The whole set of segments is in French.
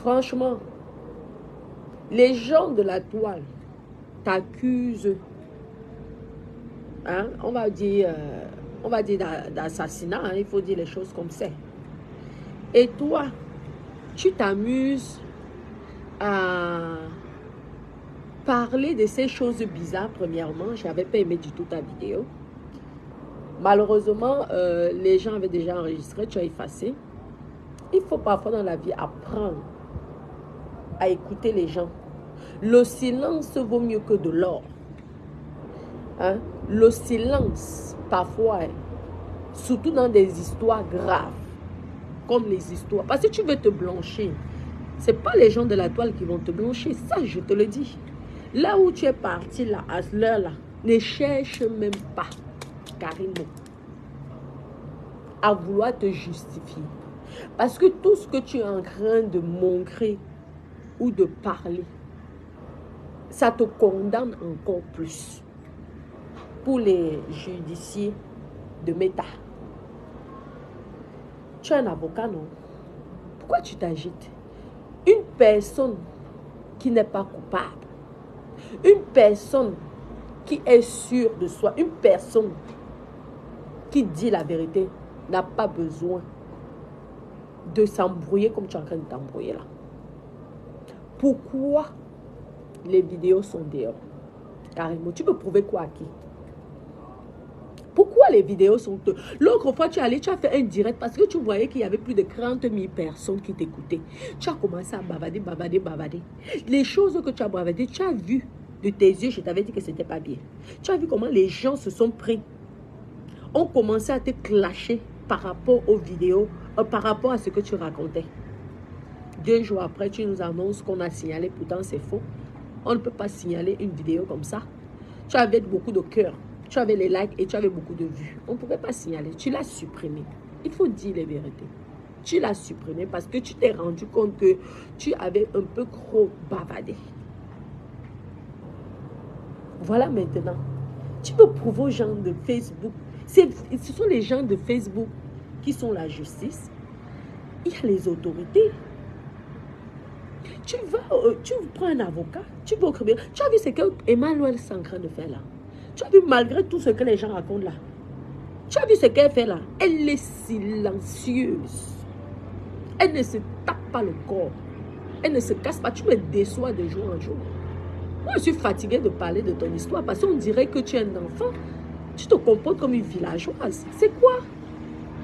Franchement, les gens de la toile t'accusent, hein, on va dire d'assassinat, hein, il faut dire les choses comme c'est. Et toi, tu t'amuses à parler de ces choses bizarres. Premièrement, je n'avais pas aimé du tout ta vidéo. Malheureusement, les gens avaient déjà enregistré, tu as effacé. Il faut parfois dans la vie apprendre à écouter les gens. Le silence vaut mieux que de l'or. Hein? Le silence, parfois, surtout dans des histoires graves, comme les histoires. Parce que tu veux te blanchir. Ce n'est pas les gens de la toile qui vont te blanchir. Ça, je te le dis. Là où tu es parti, là, à l'heure là, ne cherche même pas, Karimo, à vouloir te justifier. Parce que tout ce que tu es en train de montrer ou de parler, ça te condamne encore plus. Pour les judiciaires de Meta. Tu es un avocat, non? Pourquoi tu t'agites? Une personne qui n'est pas coupable, une personne qui est sûre de soi, une personne qui dit la vérité, n'a pas besoin de s'embrouiller comme tu es en train de t'embrouiller là. Pourquoi les vidéos sont dehors? Carrément, tu peux prouver quoi à qui? Pourquoi les vidéos sont... L'autre fois, tu es allé, tu as fait un direct parce que tu voyais qu'il y avait plus de 40 000 personnes qui t'écoutaient. Tu as commencé à bavader. Les choses que tu as bavardées, tu as vu de tes yeux, je t'avais dit que ce n'était pas bien. Tu as vu comment les gens se sont pris. On commençait à te clasher par rapport aux vidéos, par rapport à ce que tu racontais. 2 jours après, tu nous annonces qu'on a signalé, pourtant c'est faux. On ne peut pas signaler une vidéo comme ça. Tu avais beaucoup de cœur. Tu avais les likes et tu avais beaucoup de vues. On ne pouvait pas signaler. Tu l'as supprimé. Il faut dire les vérités. Tu l'as supprimé parce que tu t'es rendu compte que tu avais un peu trop bavardé. Voilà maintenant. Tu peux prouver aux gens de Facebook. Ce sont les gens de Facebook qui sont la justice. Il y a les autorités. Tu prends un avocat. Tu vas au tribunal. Tu as vu ce que Emmanuel est en train de faire là. Tu as vu malgré tout ce que les gens racontent là. Tu as vu ce qu'elle fait là. Elle est silencieuse. Elle ne se tape pas le corps. Elle ne se casse pas. Tu me déçois de jour en jour. Moi, je suis fatiguée de parler de ton histoire parce qu'on dirait que tu es un enfant. Tu te comportes comme une villageoise. C'est quoi?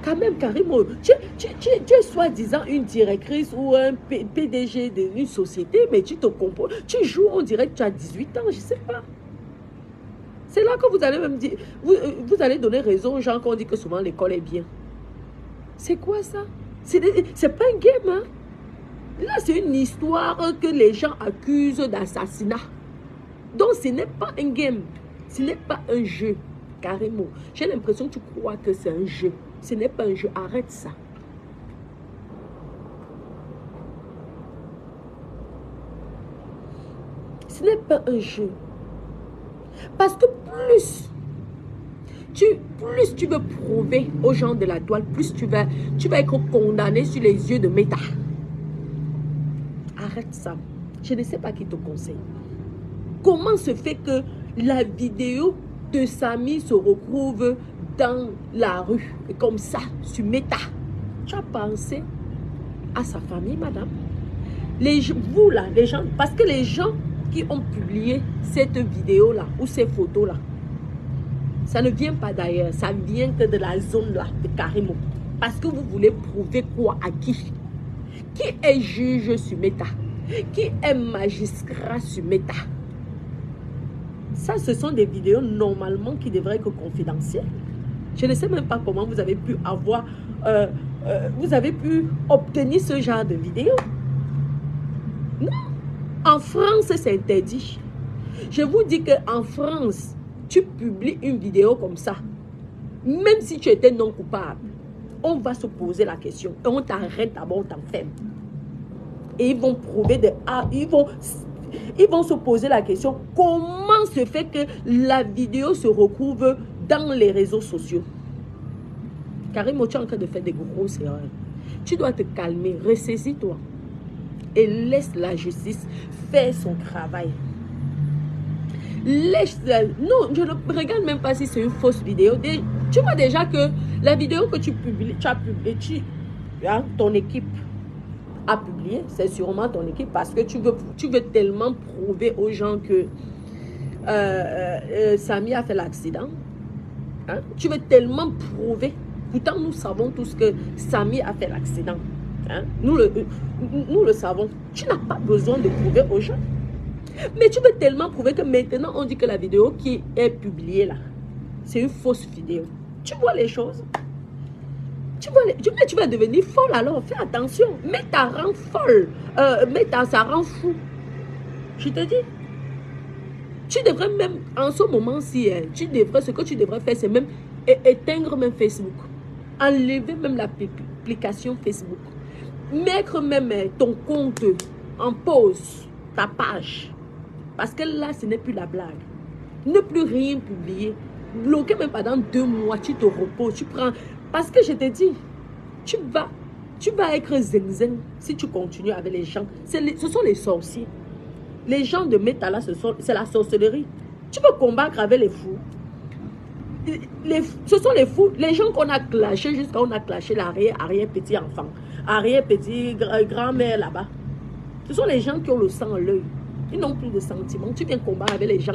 Quand même, Karimo, tu es soi-disant une directrice ou un PDG d'une société, mais tu te comportes. Tu joues, on dirait que tu as 18 ans, je ne sais pas. C'est là que vous allez même dire, vous allez donner raison aux gens qu'on dit que souvent l'école est bien. C'est quoi ça? C'est pas un game, hein? Là, c'est une histoire que les gens accusent d'assassinat. Donc, ce n'est pas un game. Ce n'est pas un jeu. Carrément. J'ai l'impression que tu crois que c'est un jeu. Ce n'est pas un jeu. Arrête ça. Ce n'est pas un jeu. Parce que plus tu veux prouver aux gens de la toile, plus tu vas être condamné sur les yeux de Meta. Arrête ça. Je ne sais pas qui te conseille. Comment se fait que la vidéo de Samy se retrouve dans la rue, comme ça, sur Meta? Tu as pensé à sa famille, madame? Vous là, les gens, parce que les gens qui ont publié cette vidéo-là ou ces photos-là, ça ne vient pas d'ailleurs, ça vient que de la zone-là, de Karimo. Parce que vous voulez prouver quoi à qui? Qui est juge sur Meta? Qui est magistrat sur Meta? Ça, ce sont des vidéos normalement qui devraient être confidentielles. Je ne sais même pas comment vous avez pu avoir, vous avez pu obtenir ce genre de vidéos. Non. En France, c'est interdit. Je vous dis qu'en France, tu publies une vidéo comme ça, même si tu étais non coupable, on va se poser la question et on t'arrête d'abord, on t'enferme. Et ils vont prouver ils vont se poser la question, comment se fait que la vidéo se retrouve dans les réseaux sociaux? Karimo, tu es en train de faire des grosses erreurs. Tu dois te calmer, ressaisis-toi. et laisse la justice faire son travail. Non, je ne regarde même pas si c'est une fausse vidéo. Tu vois déjà que la vidéo que tu as publiée, ton équipe a publié, c'est sûrement ton équipe parce que tu veux tellement prouver aux gens que Samy a fait l'accident. Hein? Tu veux tellement prouver. Pourtant, nous savons tous que Samy a fait l'accident. Hein? Nous le savons. Tu n'as pas besoin de prouver aux gens. Mais tu veux tellement prouver que maintenant, on dit que la vidéo qui est publiée là, c'est une fausse vidéo. Tu vois les choses. Tu vas devenir folle alors. Fais attention. Mais ça rend folle. Ça rend fou. Je te dis. Tu devrais même, en ce moment-ci, ce que tu devrais faire, c'est même éteindre même Facebook. Enlever même l'application Facebook. Mettre même ton compte en pause, ta page. Parce que là, ce n'est plus la blague. Ne plus rien publier. Bloquer même pendant 2 mois, tu te reposes, tu prends... Parce que je te dis, tu vas être zen si tu continues avec les gens. Ce sont les sorciers. Les gens de Meta, c'est la sorcellerie. Tu peux combattre avec les fous. Ce sont les fous. Les gens qu'on a clashés jusqu'à on a clashé l'arrière-petit enfant. Arrière-petit grand-mère là-bas. Ce sont les gens qui ont le sang à l'œil. Ils n'ont plus de sentiments. Tu viens combattre avec les gens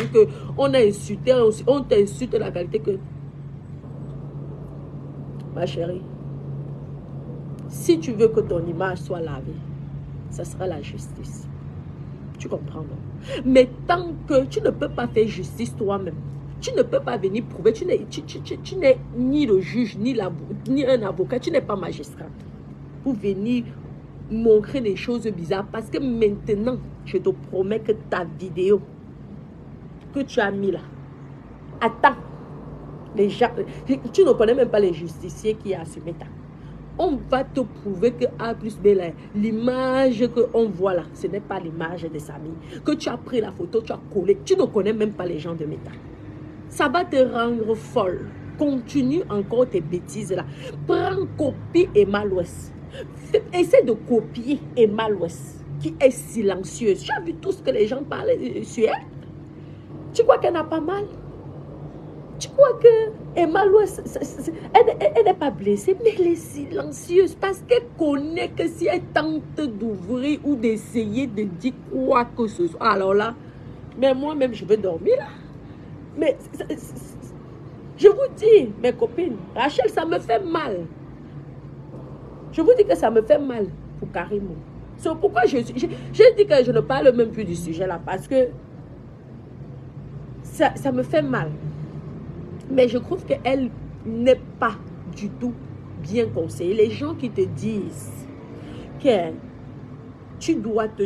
qu'on a insultés. On t'insulte la qualité que... Ma chérie, si tu veux que ton image soit lavée, ça sera la justice. Tu comprends, non? Mais tant que tu ne peux pas faire justice toi-même, tu ne peux pas venir prouver, tu n'es ni le juge, ni un avocat, tu n'es pas magistrat pour venir montrer des choses bizarres. Parce que maintenant, je te promets que ta vidéo que tu as mis là, attends, les gens, tu ne connais même pas les justiciers qui a ce méta. On va te prouver que A plus B, l'image qu'on voit là, ce n'est pas l'image de Samy. Que tu as pris la photo, tu as collé. Tu ne connais même pas les gens de Meta. Ça va te rendre folle. Continue encore tes bêtises là. Prends copie Emma Louest. Essaie de copier Emma Louest, qui est silencieuse. Tu as vu tout ce que les gens parlent sur elle? Tu crois qu'elle n'a pas mal? Tu crois que Emma Louest, elle n'est pas blessée, mais elle est silencieuse parce qu'elle connaît que si elle tente d'ouvrir ou d'essayer de dire quoi que ce soit, alors là, mais moi-même, je vais dormir là. Mais je vous dis, mes copines, Rachel, ça me fait mal. Je vous dis que ça me fait mal pour Karim. C'est pourquoi je dis que je ne parle même plus du sujet là parce que ça me fait mal. Mais je trouve qu'elle n'est pas du tout bien conseillée. Les gens qui te disent que tu dois te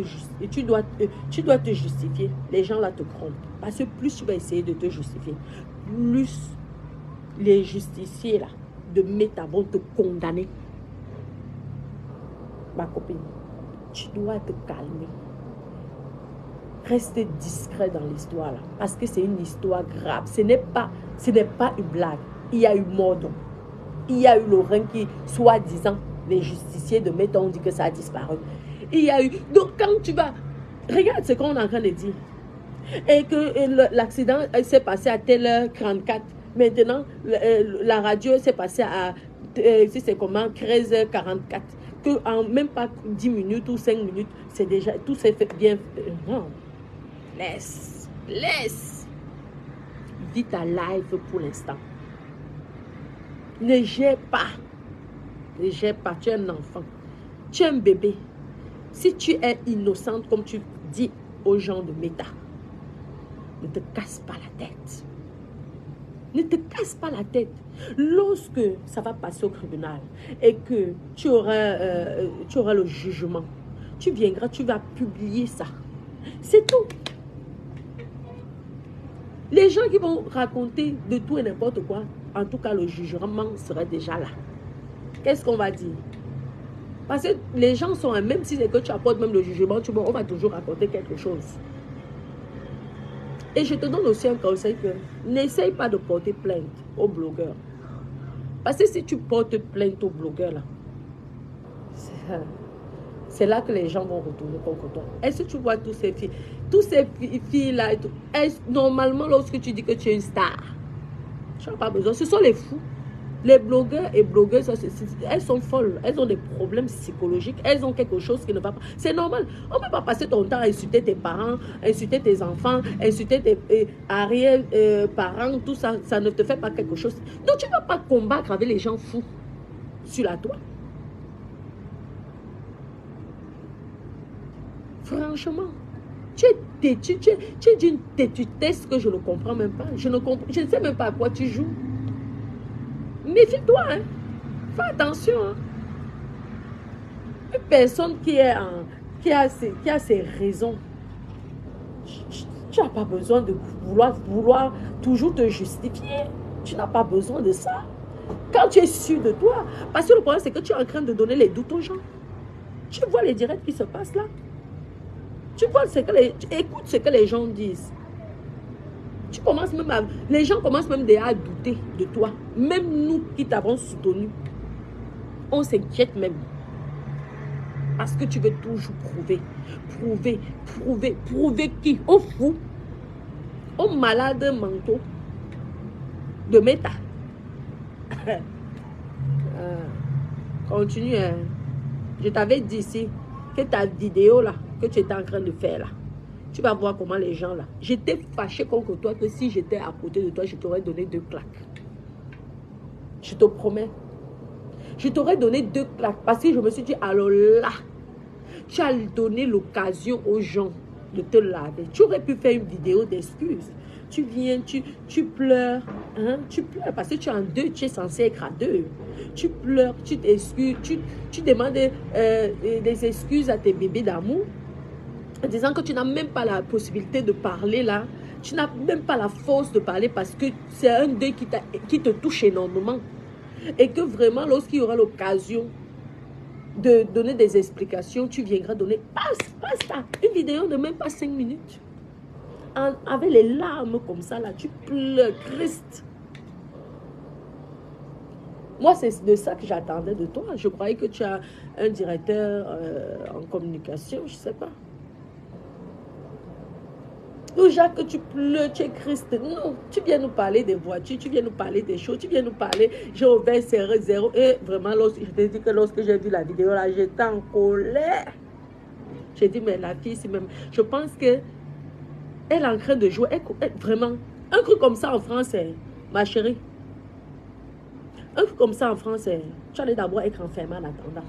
justifier, les gens là te trompent. Parce que plus tu vas essayer de te justifier, plus les justiciers là de Meta vont te condamner. Ma copine, tu dois te calmer. Reste discret dans l'histoire là, parce que c'est une histoire grave. Ce n'est pas une blague. Il y a eu Mordon. Il y a eu Laurent qui, soi-disant, les justiciers de Meta ont dit que ça a disparu. Il y a eu... Donc quand tu vas... Regarde ce qu'on est en train de dire. Et que l'accident s'est passé à telle heure 34. Maintenant, la radio s'est passée à... c'est comment 13h44. Que en même pas 10 minutes ou 5 minutes, c'est déjà... Tout s'est fait bien... Non. Laisse. Vis ta life pour l'instant. Ne gère pas. Tu es un enfant. Tu es un bébé. Si tu es innocente, comme tu dis aux gens de Meta, ne te casse pas la tête. Ne te casse pas la tête. Lorsque ça va passer au tribunal et que tu auras le jugement, tu viendras, tu vas publier ça. C'est tout. Les gens qui vont raconter de tout et n'importe quoi, en tout cas, le jugement serait déjà là. Qu'est-ce qu'on va dire? Parce que les gens sont, même si c'est que tu apportes même le jugement, on va toujours raconter quelque chose. Et je te donne aussi un conseil que n'essaye pas de porter plainte aux blogueurs. Parce que si tu portes plainte aux blogueurs, là, c'est là que les gens vont retourner contre toi. Est-ce que tu vois tous ces filles-là, normalement, lorsque tu dis que tu es une star, tu n'as pas besoin. Ce sont les fous. Les blogueurs et blogueuses, elles sont folles. Elles ont des problèmes psychologiques. Elles ont quelque chose qui ne va pas. C'est normal. On ne peut pas passer ton temps à insulter tes parents, insulter tes enfants, insulter tes arrière-parents, tout ça. Ça ne te fait pas quelque chose. Donc, tu ne vas pas combattre avec les gens fous sur la toile. Franchement, tu es d'une têtutesse que je ne comprends même pas. Je ne sais même pas à quoi tu joues. Méfie-toi, hein. Fais attention. Hein. Une personne qui a ses raisons, tu n'as pas besoin de vouloir toujours te justifier. Tu n'as pas besoin de ça. Quand tu es sûr de toi, parce que le problème, c'est que tu es en train de donner les doutes aux gens. Tu vois les directs qui se passent là. Tu vois écoute ce que les gens disent. Tu commences même les gens commencent même déjà à douter de toi. Même nous qui t'avons soutenu, on s'inquiète même. Parce que tu veux toujours prouver qui? Au fou, au malade mentaux de méta. Continue. Hein. Je t'avais dit ici que ta vidéo là, que tu étais en train de faire là, tu vas voir comment les gens là. J'étais fâché contre toi que si j'étais à côté de toi, je t'aurais donné 2 claques. Je te promets. Je t'aurais donné 2 claques parce que je me suis dit, alors là, tu as donné l'occasion aux gens de te laver. Tu aurais pu faire une vidéo d'excuses. Tu viens, tu pleures. Hein? Tu pleures parce que tu es en deuil, tu es censé être à 2. Tu pleures, tu t'excuses, tu demandes des excuses à tes bébés d'amour. En disant que tu n'as même pas la possibilité de parler là. Tu n'as même pas la force de parler parce que c'est un deuil qui te touche énormément. Et que vraiment, lorsqu'il y aura l'occasion de donner des explications, tu viendras donner. Passe ça. Une vidéo de même pas 5 minutes. Avec les larmes comme ça, là, tu pleures, Christ. Moi, c'est de ça que j'attendais de toi. Je croyais que tu as un directeur en communication, je ne sais pas. Ou Jacques, tu pleures, tu es Christ. Non, tu viens nous parler des voitures, tu viens nous parler des choses, tu viens nous parler, j'ai ouvert serré 0. Et vraiment, je te dis que lorsque j'ai vu la vidéo là, j'étais en colère. J'ai dit, mais la fille, c'est même... Je pense que elle est en train de jouer. Vraiment, un truc comme ça en France, ma chérie. Un truc comme ça en France, tu allais d'abord être enfermé en attendant.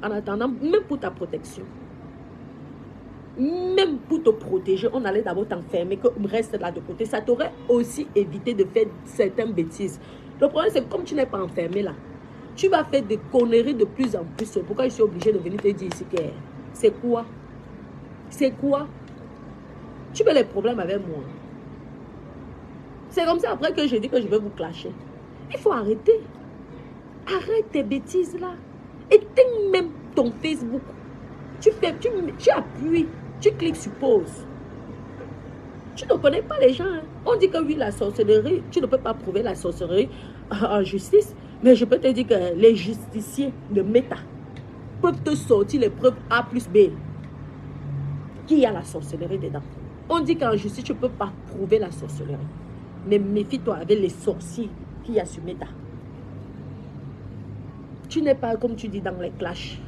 En attendant, même pour ta protection. Même pour te protéger, on allait d'abord t'enfermer, que reste là de côté. Ça t'aurait aussi évité de faire certaines bêtises. Le problème, c'est que comme tu n'es pas enfermé là, tu vas faire des conneries de plus en plus. Pourquoi je suis obligée de venir te dire ici que c'est quoi? C'est quoi? Tu veux les problèmes avec moi? C'est comme ça après que j'ai dit que je vais vous clasher. Il faut arrêter. Arrête tes bêtises là. Éteins même ton Facebook. Tu appuies. Tu cliques sur pause. Tu ne connais pas les gens. Hein. On dit que oui, la sorcellerie, tu ne peux pas prouver la sorcellerie en justice. Mais je peux te dire que les justiciers de Meta peuvent te sortir les preuves A plus B. Qu'il y a la sorcellerie dedans. On dit qu'en justice, tu ne peux pas prouver la sorcellerie. Mais méfie-toi avec les sorciers qu'il y a sur Meta. Tu n'es pas, comme tu dis, dans les clashs.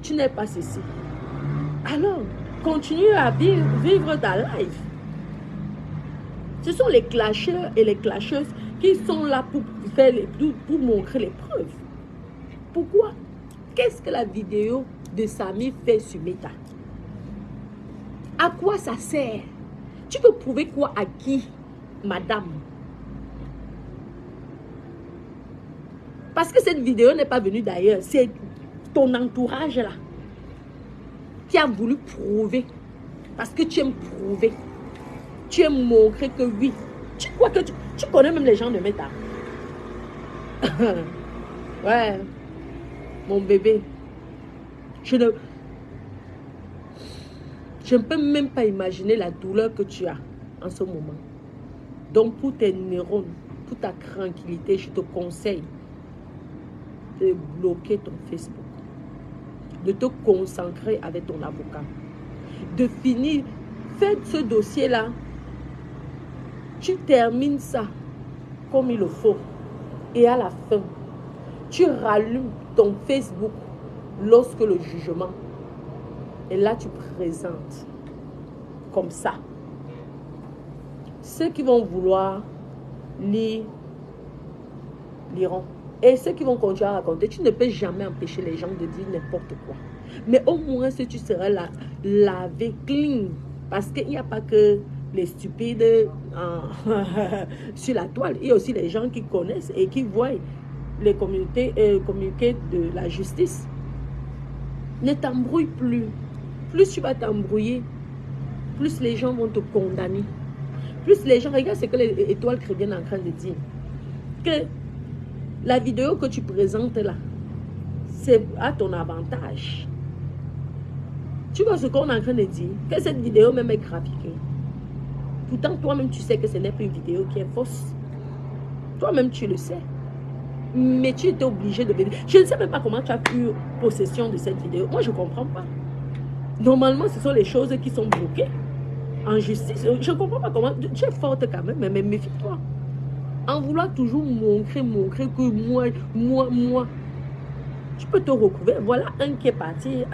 Tu n'es pas ceci. Alors, continue à vivre ta life. Ce sont les clasheurs et les clasheuses qui sont là pour montrer les preuves. Pourquoi? Qu'est-ce que la vidéo de Samy fait sur Meta? À quoi ça sert? Tu peux prouver quoi à qui, madame? Parce que cette vidéo n'est pas venue d'ailleurs. C'est ton entourage là qui a voulu prouver. Parce que tu aimes prouver. Tu aimes montrer que oui. Tu crois que tu connais même les gens de Meta. Ouais. Mon bébé. Je ne peux même pas imaginer la douleur que tu as en ce moment. Donc pour tes neurones, pour ta tranquillité, je te conseille de bloquer ton Facebook. de te concentrer avec ton avocat. De finir, fais ce dossier-là. Tu termines ça comme il le faut. Et à la fin, tu rallumes ton Facebook lorsque le jugement. Et là, tu présentes comme ça. Ceux qui vont vouloir lire, liront. Et ceux qui vont continuer à raconter, tu ne peux jamais empêcher les gens de dire n'importe quoi. Mais au moins, si tu seras là, lavé, clean. Parce qu'il n'y a pas que les stupides sur la toile. Il y a aussi les gens qui connaissent et qui voient les communautés communiquer de la justice. Ne t'embrouille plus. Plus tu vas t'embrouiller, plus les gens vont te condamner. Plus les gens, regarde ce que les étoiles chrétiennes sont en train de dire. Que la vidéo que tu présentes là, c'est à ton avantage. Tu vois ce qu'on est en train de dire? Que cette vidéo même est graphiquée. Pourtant, toi-même, tu sais que ce n'est pas une vidéo qui est fausse. Toi-même, tu le sais. Mais tu étais obligé de venir. Je ne sais même pas comment tu as eu possession de cette vidéo. Moi, je ne comprends pas. Normalement, ce sont les choses qui sont bloquées en justice. Je ne comprends pas comment. Tu es forte quand même, mais méfie-toi. En vouloir toujours montrer que moi. Tu peux te recouvrir. Voilà un qui est parti.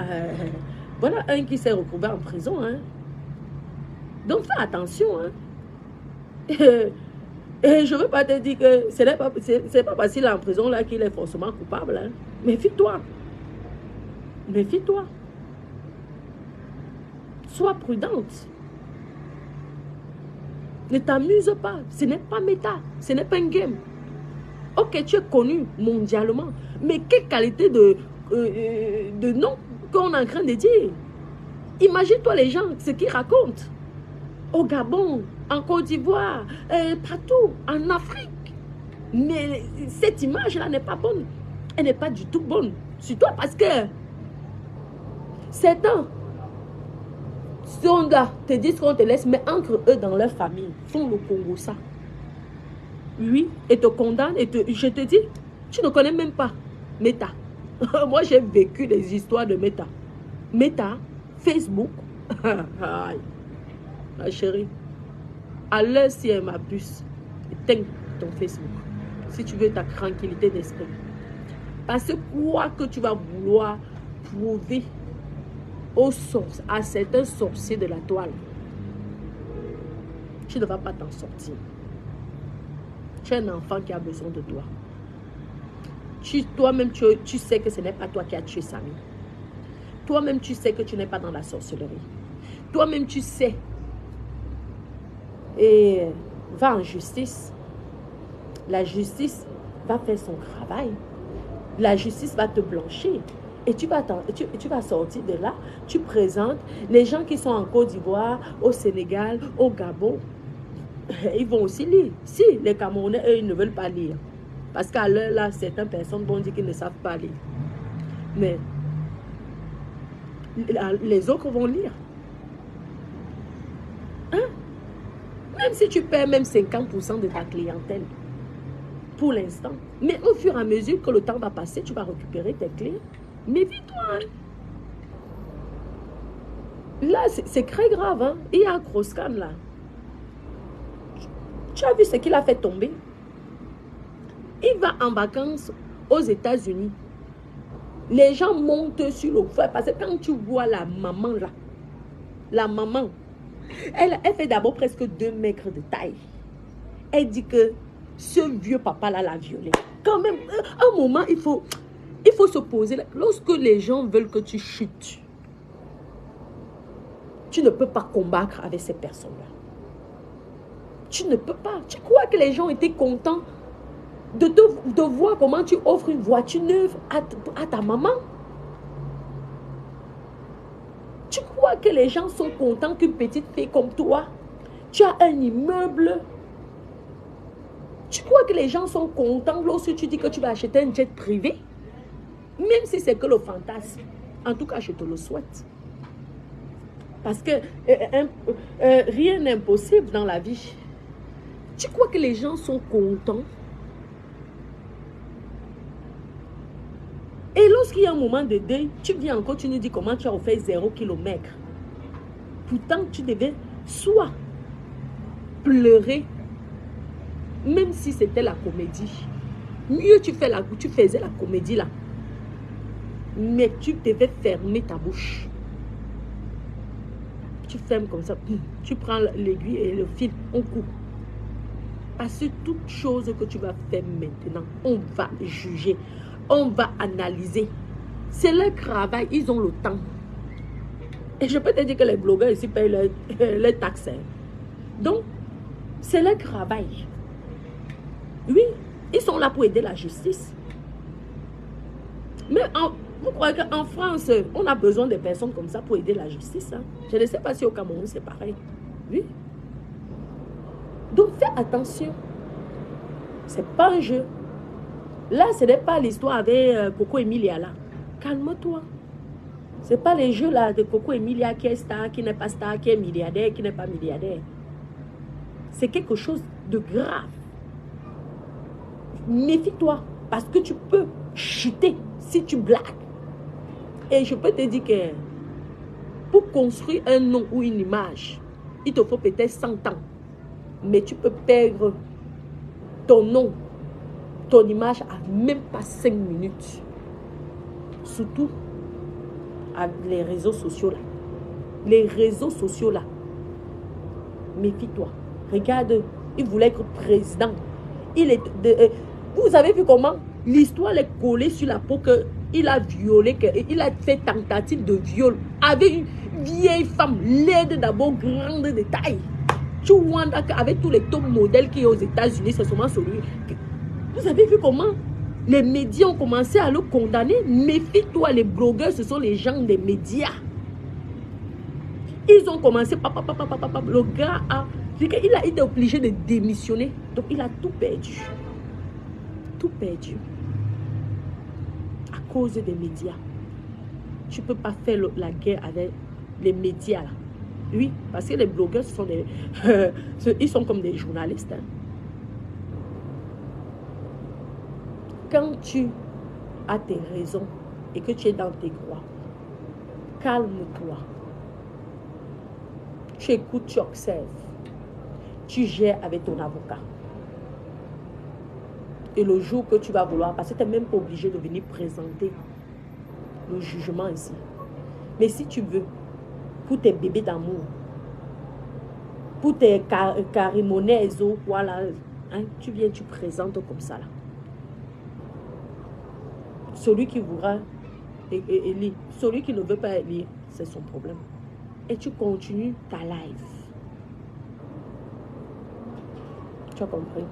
Voilà un qui s'est retrouvé en prison. Hein. Donc, fais attention. Hein. Et je ne veux pas te dire que ce n'est pas parce qu'il est en prison là qu'il est forcément coupable. Hein. Méfie-toi. Méfie-toi. Sois prudente. Ne t'amuse pas. Ce n'est pas méta. Ce n'est pas un game. Ok, tu es connu mondialement. Mais quelle qualité de nom qu'on est en train de dire. Imagine-toi les gens, ce qu'ils racontent. Au Gabon, en Côte d'Ivoire, partout, en Afrique. Mais cette image-là n'est pas bonne. Elle n'est pas du tout bonne. Sur toi, parce que certains sont là, te disent qu'on te laisse, mais entre eux, dans leur famille, font le Congo ça. Oui, et te condamnent, je te dis, tu ne connais même pas Meta. Moi, j'ai vécu des histoires de Meta. Meta, Facebook. Ma chérie, à l'heure si elle m'abuse, éteins ton Facebook. Si tu veux ta tranquillité d'esprit. Parce que quoi que tu vas vouloir prouver à certains sorciers de la toile, tu ne vas pas t'en sortir. Tu es un enfant qui a besoin de toi. Toi-même, tu sais que ce n'est pas toi qui as tué Samy. Toi-même, tu sais que tu n'es pas dans la sorcellerie. Toi-même, tu sais. Et va en justice. La justice va faire son travail. La justice va te blanchir. Et tu vas sortir de là. Tu présentes les gens qui sont en Côte d'Ivoire, au Sénégal, au Gabon. Ils vont aussi lire. Si les Camerounais, eux, ils ne veulent pas lire. Parce qu'à l'heure là, certaines personnes vont dire qu'ils ne savent pas lire. Mais les autres vont lire. Hein? Même si tu perds même 50% de ta clientèle. Pour l'instant. Mais au fur et à mesure que le temps va passer, tu vas récupérer tes clients. Méfie-toi. Hein? Là, c'est très grave. Hein? Il y a un Crosscan là. Tu as vu ce qu'il a fait tomber? Il va en vacances aux États-Unis. Les gens montent sur le feu. Parce que quand tu vois la maman là, la maman, elle fait d'abord presque 2 mètres de taille. Elle dit que ce vieux papa là l'a violée. Quand même, à un moment, il faut se poser. Lorsque les gens veulent que tu chutes, tu ne peux pas combattre avec ces personnes-là. Tu ne peux pas. Tu crois que les gens étaient contents de voir comment tu offres une voiture neuve à ta maman? Tu crois que les gens sont contents qu'une petite fille comme toi, tu as un immeuble? Tu crois que les gens sont contents lorsque tu dis que tu vas acheter un jet privé? Même si c'est que le fantasme. En tout cas, je te le souhaite. Parce que rien n'est impossible dans la vie. Tu crois que les gens sont contents? Et qu'il y a un moment de deuil, tu viens encore, tu nous dis comment tu as fait 0 km. Pourtant, tu devais soit pleurer, même si c'était la comédie. Mieux tu faisais la comédie là. Mais tu devais fermer ta bouche. Tu fermes comme ça. Tu prends l'aiguille et le fil, on coupe. Parce que toute chose que tu vas faire maintenant, on va juger. On va analyser. C'est leur travail, ils ont le temps. Et je peux te dire que les blogueurs ici payent leurs taxes. Donc, c'est leur travail. Oui, ils sont là pour aider la justice. Mais vous croyez qu'en France, on a besoin de personnes comme ça pour aider la justice? Hein? Je ne sais pas si au Cameroun, c'est pareil. Oui. Donc, fais attention. Ce n'est pas un jeu. Là, ce n'est pas l'histoire avec Coco Emilia là. Calme-toi. Ce n'est pas les jeux là de Coco Emilia qui est star, qui n'est pas star, qui est milliardaire, qui n'est pas milliardaire. C'est quelque chose de grave. Méfie-toi, parce que tu peux chuter si tu blagues. Et je peux te dire que pour construire un nom ou une image, il te faut peut-être 100 ans. Mais tu peux perdre ton nom, ton image à même pas 5 minutes. Surtout avec les réseaux sociaux là. Les réseaux sociaux là. Méfie-toi. Regarde, il voulait être président. Vous avez vu comment l'histoire est collée sur la peau qu'il a violé, qu'il a fait tentative de viol avec une vieille femme laide d'abord, grande de taille. Tu vois avec tous les top modèles qui sont aux États-Unis, c'est seulement celui. Vous avez vu comment les médias ont commencé à le condamner? Méfie-toi, les blogueurs, ce sont les gens des médias. Ils ont commencé, le gars il a été obligé de démissionner. Donc il a tout perdu. Tout perdu. À cause des médias. Tu ne peux pas faire la guerre avec les médias. Là. Oui, parce que les blogueurs sont ils sont comme des journalistes. Hein. Quand tu as tes raisons et que tu es dans tes droits, calme-toi. Tu écoutes, tu observes. Tu gères avec ton avocat. Et le jour que tu vas vouloir, parce que tu n'es même pas obligé de venir présenter le jugement ici. Mais si tu veux, pour tes bébés d'amour, pour tes carimonaises, voilà, hein, tu viens, tu présentes comme ça. Là. Celui qui voudra élire, celui qui ne veut pas élire, c'est son problème. Et tu continues ta life. Tu as compris?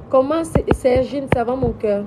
Comment, Sergine, ça va mon cœur?